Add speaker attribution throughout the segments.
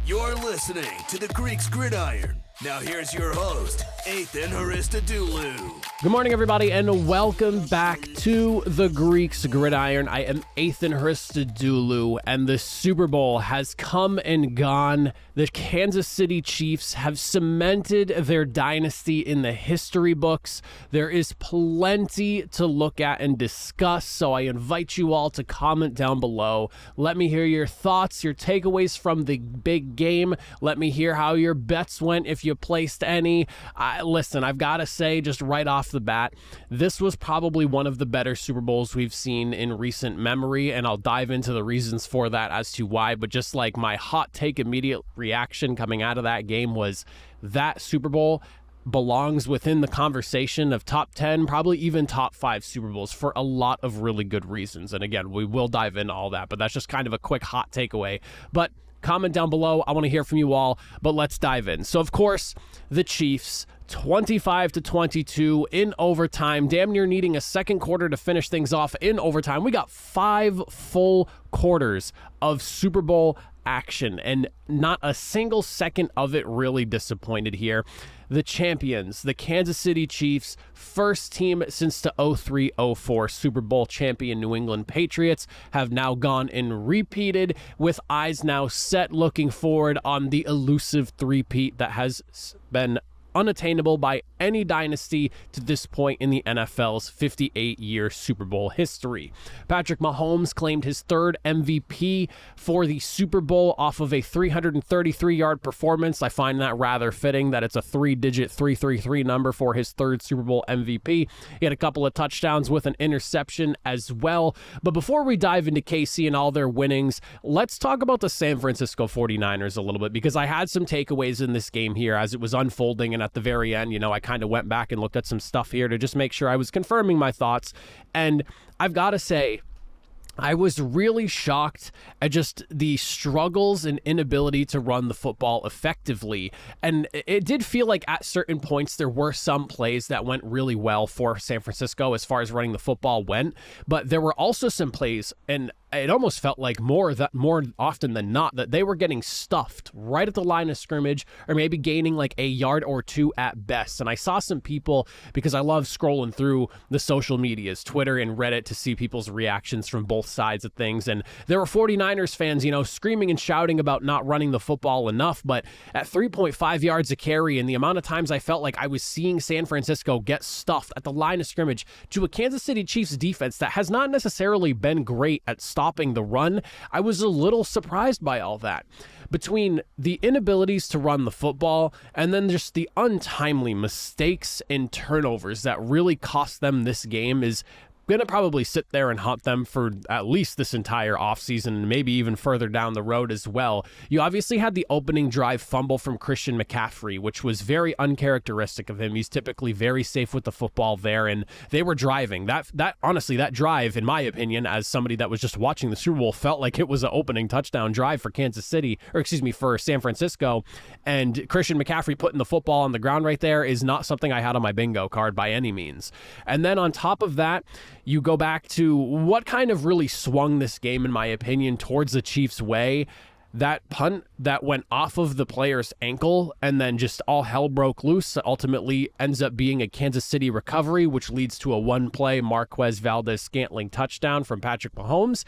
Speaker 1: You're listening to the Greeks Gridiron. Now here's your host, Ethan Haristadoulou.
Speaker 2: Good morning, everybody, and welcome back to the Greeks Gridiron. I am Ethan Haristadoulou, and the Super Bowl has come and gone. The Kansas City Chiefs have cemented their dynasty in the history books. There is plenty to look at and discuss, so I invite you all to comment down below. Let me hear your thoughts, your takeaways from the big game. Let me hear how your bets went, if you placed any. Listen, I've got to say, just right off the bat, this was probably one of the better Super Bowls we've seen in recent memory, and I'll dive into the reasons for that as to why, but just like my hot take immediate reaction coming out of that game was that Super Bowl belongs within the conversation of top 10, probably even top 5 Super Bowls for a lot of really good reasons. And again, we will dive into all that, but that's just kind of a quick hot takeaway. But comment down below. I want to hear from you all, but let's dive in. So, of course, the Chiefs, 25-22 in overtime, damn near needing a second quarter to finish things off in overtime. We got 5 full quarters of Super Bowl action, and not a single second of it really disappointed here. The champions, the Kansas City Chiefs, first team since the 03-04 Super Bowl champion New England Patriots, have now gone and repeated, with eyes now set looking forward on the elusive three-peat that has been unattainable by any dynasty to this point in the NFL's 58-year Super Bowl history. Patrick Mahomes claimed his third MVP for the Super Bowl off of a 333-yard performance. I find that rather fitting that it's a 3-digit 333 number for his third Super Bowl MVP. He had a couple of touchdowns with an interception as well. But before we dive into KC and all their winnings, let's talk about the San Francisco 49ers a little bit, because I had some takeaways in this game here as it was unfolding, and at the very end, I kind of went back and looked at some stuff here to just make sure I was confirming my thoughts. And I've got to say, I was really shocked at just the struggles and inability to run the football effectively. And it did feel like at certain points there were some plays that went really well for San Francisco as far as running the football went. But there were also some plays, and it almost felt like more often than not that they were getting stuffed right at the line of scrimmage, or maybe gaining like a yard or two at best. And I saw some people, because I love scrolling through the social medias, Twitter and Reddit, to see people's reactions from both sides of things. And there were 49ers fans, screaming and shouting about not running the football enough. But at 3.5 yards a carry, and the amount of times I felt like I was seeing San Francisco get stuffed at the line of scrimmage to a Kansas City Chiefs defense that has not necessarily been great at stopping the run, I was a little surprised by all that. Between the inabilities to run the football and then just the untimely mistakes and turnovers that really cost them this game is going to probably sit there and haunt them for at least this entire offseason, and maybe even further down the road as well. You obviously had the opening drive fumble from Christian McCaffrey, which was very uncharacteristic of him. He's typically very safe with the football there, and they were driving. That honestly, that drive, in my opinion, as somebody that was just watching the Super Bowl, felt like it was an opening touchdown drive for for San Francisco. And Christian McCaffrey putting the football on the ground right there is not something I had on my bingo card by any means. And then on top of that, you go back to what kind of really swung this game, in my opinion, towards the Chiefs' way. That punt that went off of the player's ankle and then just all hell broke loose ultimately ends up being a Kansas City recovery, which leads to a one-play Marquez Valdes-Scantling touchdown from Patrick Mahomes.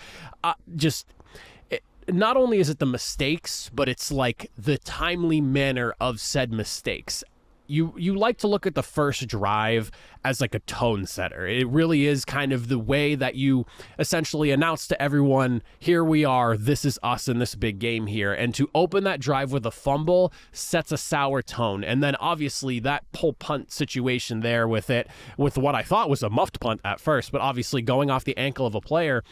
Speaker 2: Not only is it the mistakes, but it's like the timely manner of said mistakes. You like to look at the first drive as like a tone setter. It really is kind of the way that you essentially announce to everyone, here we are, this is us in this big game here. And to open that drive with a fumble sets a sour tone. And then obviously that pull punt situation there with what I thought was a muffed punt at first, but obviously going off the ankle of a player,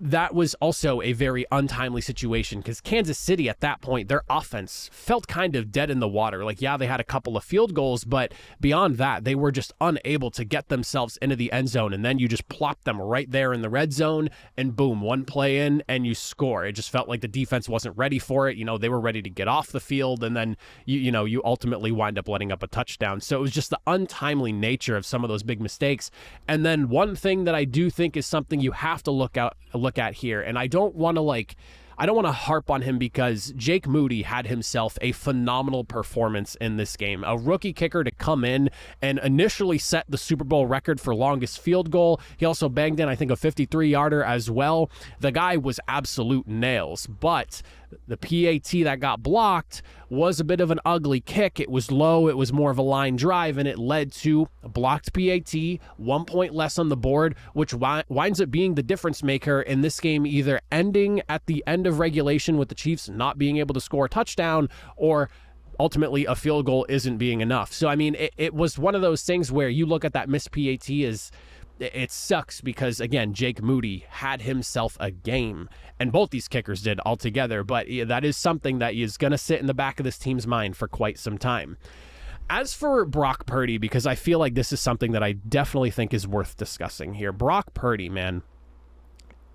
Speaker 2: that was also a very untimely situation, because Kansas City at that point, their offense felt kind of dead in the water. Like, yeah, they had a couple of field goals, but beyond that, they were just unable to get themselves into the end zone. And then you just plop them right there in the red zone, and boom, one play in and you score. It just felt like the defense wasn't ready for it. They were ready to get off the field, and then you ultimately wind up letting up a touchdown. So it was just the untimely nature of some of those big mistakes. And then one thing that I do think is something you have to look at here, and I don't want to I don't want to harp on him because Jake Moody had himself a phenomenal performance in this game. A rookie kicker to come in and initially set the Super Bowl record for longest field goal. He also banged in, I think, a 53-yarder as well. The guy was absolute nails, but the PAT that got blocked was a bit of an ugly kick. It was low, it was more of a line drive, and it led to a blocked PAT, 1 point less on the board, which winds up being the difference maker in this game, either ending at the end of regulation with the Chiefs not being able to score a touchdown, or ultimately a field goal isn't being enough. So, I mean, it was one of those things where you look at that missed PAT as it sucks because, again, Jake Moody had himself a game, and both these kickers did altogether, but that is something that is going to sit in the back of this team's mind for quite some time. As for Brock Purdy, because I feel like this is something that I definitely think is worth discussing here. Brock Purdy, man,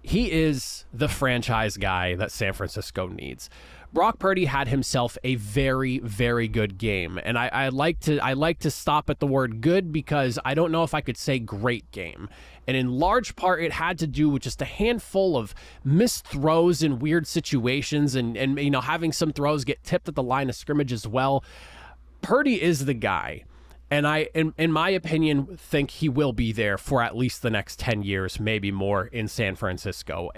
Speaker 2: he is the franchise guy that San Francisco needs. Brock Purdy had himself a very, very good game. And I like to stop at the word good because I don't know if I could say great game. And in large part, it had to do with just a handful of missed throws in weird situations and you know, having some throws get tipped at the line of scrimmage as well. Purdy is the guy. And I, in my opinion, think he will be there for at least the next 10 years, maybe more, in San Francisco.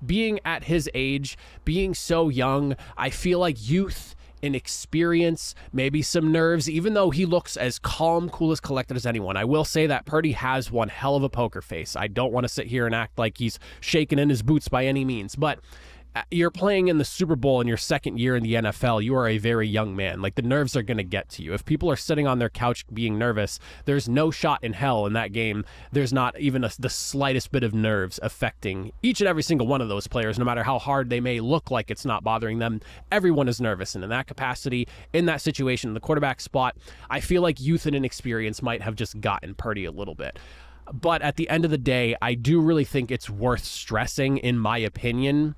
Speaker 2: Being at his age, being so young, I feel like youth, inexperience, maybe some nerves, even though he looks as calm, cool, as collected as anyone. I will say that Purdy has one hell of a poker face. I don't want to sit here and act like he's shaking in his boots by any means, but you're playing in the Super Bowl in your second year in the NFL. You are a very young man. Like, the nerves are going to get to you. If people are sitting on their couch being nervous, there's no shot in hell in that game. There's not even the slightest bit of nerves affecting each and every single one of those players, no matter how hard they may look like it's not bothering them. Everyone is nervous. And in that capacity, in that situation, in the quarterback spot, I feel like youth and inexperience might have just gotten Purdy a little bit. But at the end of the day, I do really think it's worth stressing, in my opinion,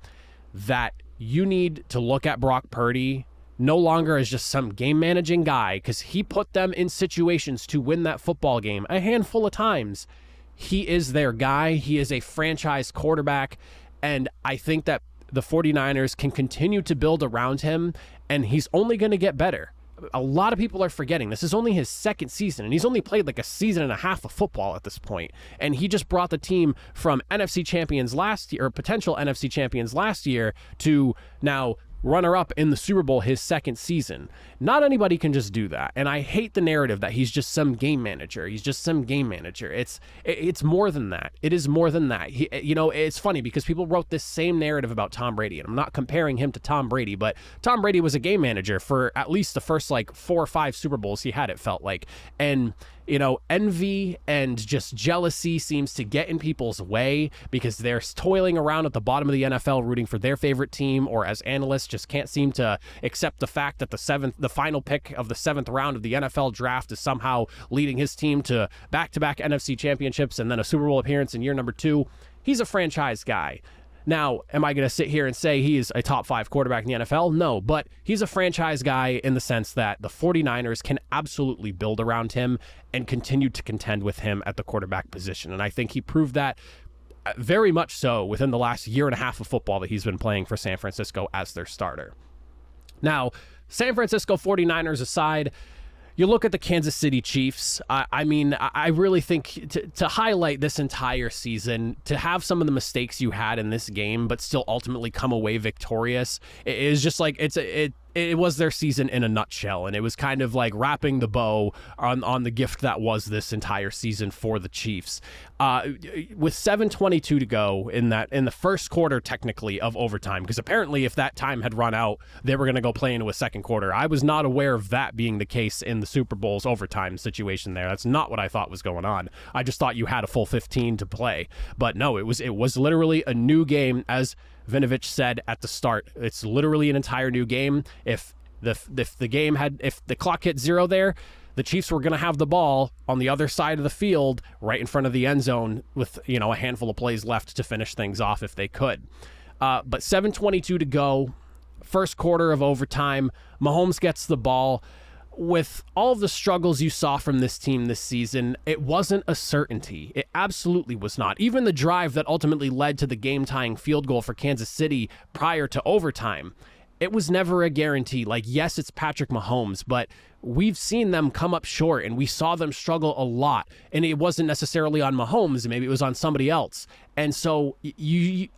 Speaker 2: that you need to look at Brock Purdy no longer as just some game managing guy, because he put them in situations to win that football game a handful of times. He is their guy. He is a franchise quarterback, and I think that the 49ers can continue to build around him, and he's only going to get better. A lot of people are forgetting this is only his second season, and he's only played like a season and a half of football at this point. And he just brought the team from NFC champions last year, or potential NFC champions last year, to now runner-up in the Super Bowl his second season. Not anybody can just do that. And I hate the narrative that he's just some game manager. He's just some game manager. It's more than that. It is more than that. It's funny because people wrote this same narrative about Tom Brady, and I'm not comparing him to Tom Brady, but Tom Brady was a game manager for at least the first 4 or 5 Super Bowls he had, it felt like. And envy and just jealousy seems to get in people's way because they're toiling around at the bottom of the NFL rooting for their favorite team, or as analysts just can't seem to accept the fact that the final pick of the 7th round of the NFL draft is somehow leading his team to back-to-back NFC championships and then a Super Bowl appearance in year number 2. He's a franchise guy. Now, am I going to sit here and say he is a top 5 quarterback in the NFL? No, but he's a franchise guy in the sense that the 49ers can absolutely build around him and continue to contend with him at the quarterback position. And I think he proved that very much so within the last year and a half of football that he's been playing for San Francisco as their starter. Now, San Francisco 49ers aside, you look at the Kansas City Chiefs. I really think to highlight this entire season, to have some of the mistakes you had in this game, but still ultimately come away victorious, it is just like it was their season in a nutshell, and it was kind of like wrapping the bow on the gift that was this entire season for the Chiefs. With 7:22 to go in the first quarter, technically, of overtime, because apparently if that time had run out, they were going to go play into a second quarter. I was not aware of that being the case in the Super Bowl's overtime situation there. That's not what I thought was going on. I just thought you had a full 15 to play. But no, it was literally a new game, as Vinovich said at the start. It's literally an entire new game. If the clock hit 0 there, the Chiefs were going to have the ball on the other side of the field, right in front of the end zone, with a handful of plays left to finish things off if they could. But 7:22 to go, first quarter of overtime. Mahomes gets the ball. with all of the struggles you saw from this team this season, it wasn't a certainty. It absolutely was not. Even the drive that ultimately led to the game-tying field goal for Kansas City prior to overtime, it was never a guarantee. Like, yes, it's Patrick Mahomes, but we've seen them come up short, and we saw them struggle a lot. And it wasn't necessarily on Mahomes. Maybe it was on somebody else. And so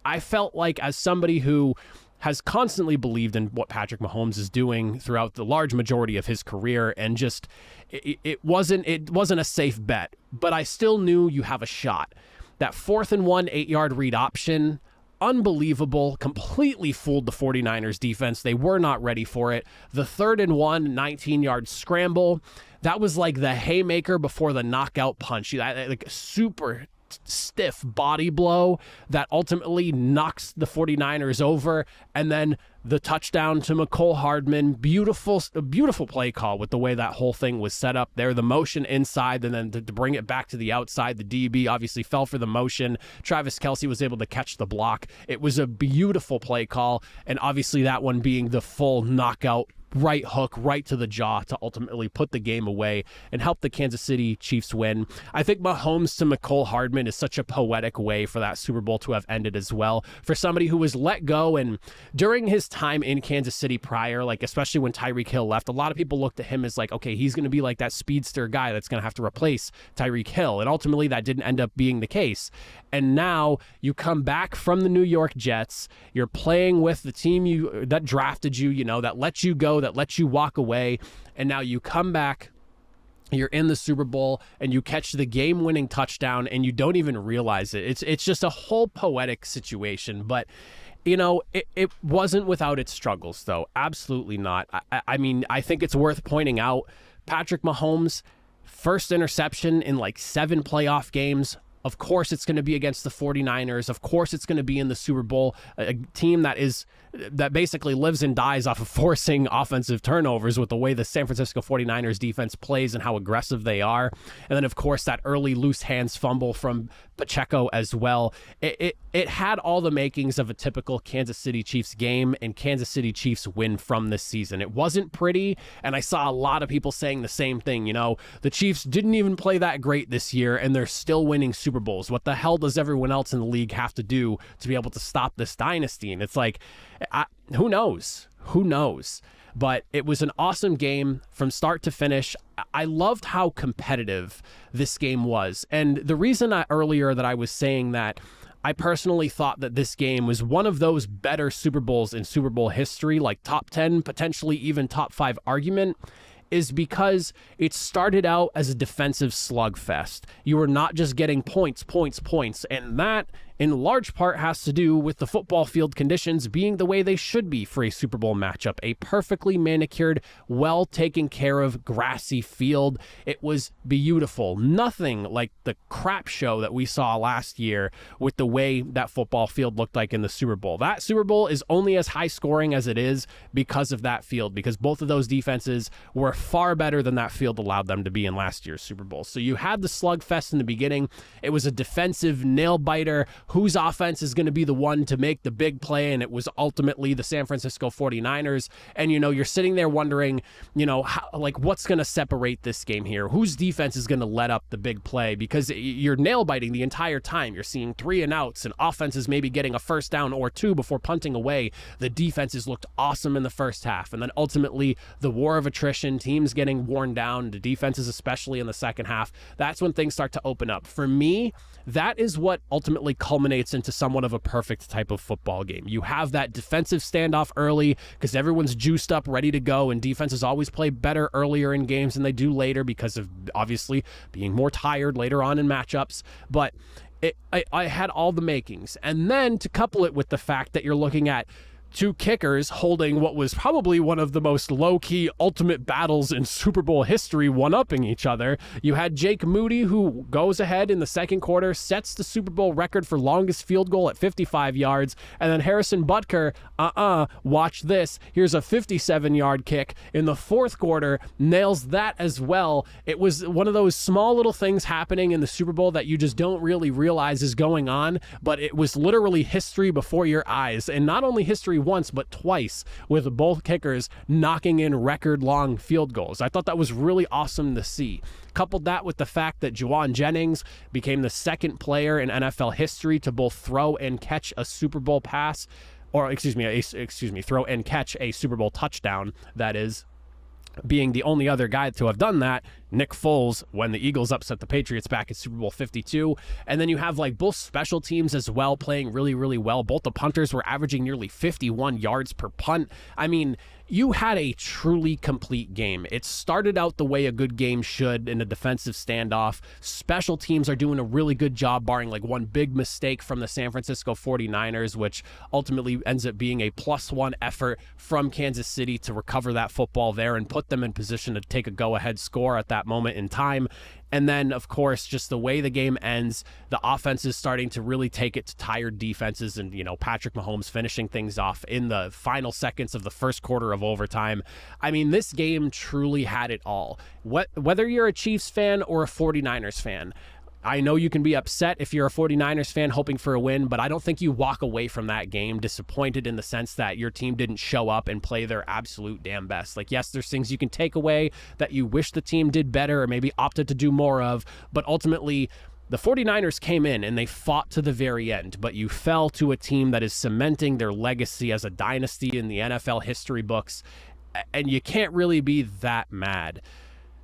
Speaker 2: I felt like, as somebody who has constantly believed in what Patrick Mahomes is doing throughout the large majority of his career, and just it wasn't a safe bet, but I still knew you have a shot. That 4th and 1 8-yard read option, unbelievable, completely fooled the 49ers defense. They were not ready for it. The 3rd and 1 19-yard scramble, that was like the haymaker before the knockout punch. Like super stiff body blow that ultimately knocks the 49ers over, and then the touchdown to Mecole Hardman. Beautiful play call with the way that whole thing was set up there. The motion inside, and then to bring it back to the outside. The DB obviously fell for the motion. Travis Kelce was able to catch the block. It was a beautiful play call, and obviously that one being the full knockout right hook right to the jaw to ultimately put the game away and help the Kansas City Chiefs win. I think Mahomes to Mecole Hardman is such a poetic way for that Super Bowl to have ended as well. For somebody who was let go, and during his time in Kansas City prior, like especially when Tyreek Hill left, a lot of people looked at him as like, okay, he's going to be like that speedster guy that's going to have to replace Tyreek Hill. And ultimately that didn't end up being the case. And now you come back from the New York Jets, you're playing with the team that drafted you, that let you go, that let you walk away, and now you come back, you're in the Super Bowl, and you catch the game-winning touchdown, and you don't even realize it. It's just a whole poetic situation, but it wasn't without its struggles, though. Absolutely not. I mean, I think it's worth pointing out, Patrick Mahomes, first interception in like 7 playoff games. Of course, it's going to be against the 49ers. Of course, it's going to be in the Super Bowl, a team that basically lives and dies off of forcing offensive turnovers with the way the San Francisco 49ers defense plays and how aggressive they are. And then, of course, that early loose hands fumble from Pacheco as well. It had all the makings of a typical Kansas City Chiefs game, and Kansas City Chiefs win from this season. It wasn't pretty, and I saw a lot of people saying the same thing. The Chiefs didn't even play that great this year, and they're still winning Super Bowls. What the hell does everyone else in the league have to do to be able to stop this dynasty? And it's like, who knows? Who knows? But it was an awesome game from start to finish. I loved how competitive this game was. And the reason earlier that I was saying that I personally thought that this game was one of those better Super Bowls in Super Bowl history, like top 10, potentially even top 5 argument, is because it started out as a defensive slugfest. You were not just getting points, and that in large part has to do with the football field conditions being the way they should be for a Super Bowl matchup. A perfectly manicured, well taken care of grassy field. It was beautiful. Nothing like the crap show that we saw last year with the way that football field looked like in the Super Bowl. That Super Bowl is only as high scoring as it is because of that field, because both of those defenses were far better than that field allowed them to be in last year's Super Bowl. So you had the slugfest in the beginning. It was a defensive nail biter. Whose offense is going to be the one to make the big play? And it was ultimately the San Francisco 49ers. And, you're sitting there wondering, what's going to separate this game here? Whose defense is going to let up the big play? Because you're nail biting the entire time. You're seeing 3 and outs, and offenses maybe getting a first down or 2 before punting away. The defenses looked awesome in the first half. And then ultimately the war of attrition, teams getting worn down, the defenses especially in the second half. That's when things start to open up. For me, that is what ultimately culminates into somewhat of a perfect type of football game. You have that defensive standoff early because everyone's juiced up, ready to go, and defenses always play better earlier in games than they do later because of obviously being more tired later on in matchups. But I had all the makings. And then to couple it with the fact that you're looking at 2 kickers holding what was probably one of the most low-key ultimate battles in Super Bowl history, one-upping each other. You had Jake Moody, who goes ahead in the second quarter, sets the Super Bowl record for longest field goal at 55 yards, and then Harrison Butker, watch this, here's a 57-yard kick in the fourth quarter, nails that as well. It was one of those small little things happening in the Super Bowl that you just don't really realize is going on, but it was literally history before your eyes, and not only history history once, but twice, with both kickers knocking in record-long field goals. I thought that was really awesome to see. Coupled that with the fact that Juwan Jennings became the second player in NFL history to both throw and catch a Super Bowl pass, or throw and catch a Super Bowl touchdown, that is, being the only other guy to have done that, Nick Foles, when the Eagles upset the Patriots back at Super Bowl 52. And then you have like both special teams as well playing really, really well. Both the punters were averaging nearly 51 yards per punt. I mean, you had a truly complete game. It started out the way a good game should in a defensive standoff. Special teams are doing a really good job, barring like one big mistake from the San Francisco 49ers, which ultimately ends up being a +1 effort from Kansas City to recover that football there and put them in position to take a go-ahead score at that moment in time. And then, of course, just the way the game ends, the offense is starting to really take it to tired defenses and, Patrick Mahomes finishing things off in the final seconds of the first quarter of overtime. I mean, this game truly had it all. Whether you're a Chiefs fan or a 49ers fan, I know you can be upset if you're a 49ers fan hoping for a win, but I don't think you walk away from that game disappointed in the sense that your team didn't show up and play their absolute damn best. Like, yes, there's things you can take away that you wish the team did better or maybe opted to do more of, but ultimately the 49ers came in and they fought to the very end, but you fell to a team that is cementing their legacy as a dynasty in the NFL history books, and you can't really be that mad.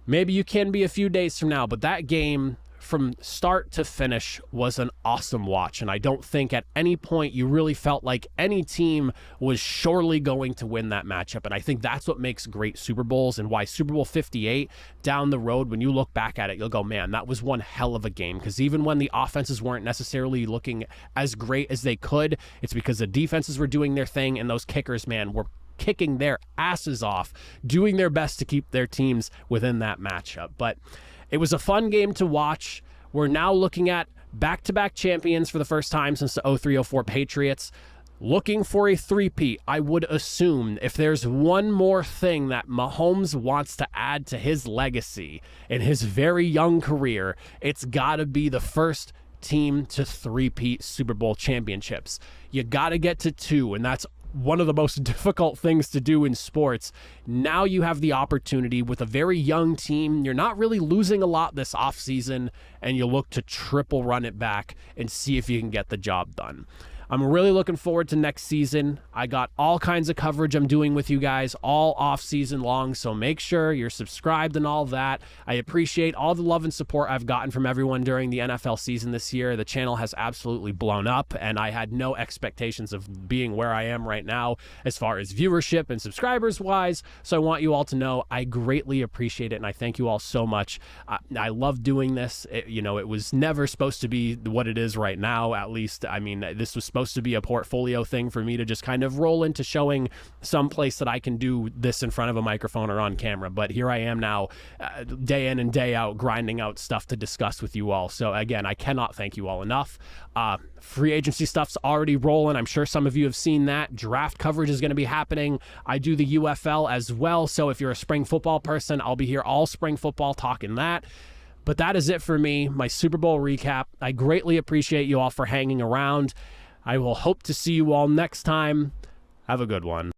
Speaker 2: Maybe you can be a few days from now, but that game from start to finish was an awesome watch, and I don't think at any point you really felt like any team was surely going to win that matchup. And I think that's what makes great Super Bowls, and why Super Bowl 58 down the road, when you look back at it, you'll go, man, that was one hell of a game. Because even when the offenses weren't necessarily looking as great as they could, it's because the defenses were doing their thing, and those kickers, man, were kicking their asses off, doing their best to keep their teams within that matchup. But it was a fun game to watch. We're now looking at back-to-back champions for the first time since the 03-04 Patriots. Looking for a three-peat, I would assume. If there's one more thing that Mahomes wants to add to his legacy in his very young career, it's got to be the first team to three-peat Super Bowl championships. You got to get to 2, and that's one of the most difficult things to do in sports. Now you have the opportunity with a very young team. You're not really losing a lot this offseason, and you look to triple run it back and see if you can get the job done. I'm really looking forward to next season. I got all kinds of coverage I'm doing with you guys all off season long, so make sure you're subscribed and all that. I appreciate all the love and support I've gotten from everyone during the NFL season this year. The channel has absolutely blown up, and I had no expectations of being where I am right now as far as viewership and subscribers wise, so I want you all to know I greatly appreciate it, and I thank you all so much. I love doing this. It was never supposed to be what it is right now, at least. I mean, this was supposed to be a portfolio thing for me to just kind of roll into showing some place that I can do this in front of a microphone or on camera. But here I am now, day in and day out, grinding out stuff to discuss with you all. So again, I cannot thank you all enough. Free agency stuff's already rolling. I'm sure some of you have seen that. Draft coverage is going to be happening. I do the UFL as well. So if you're a spring football person, I'll be here all spring football talking that. But that is it for me, my Super Bowl recap. I greatly appreciate you all for hanging around. I will hope to see you all next time. Have a good one.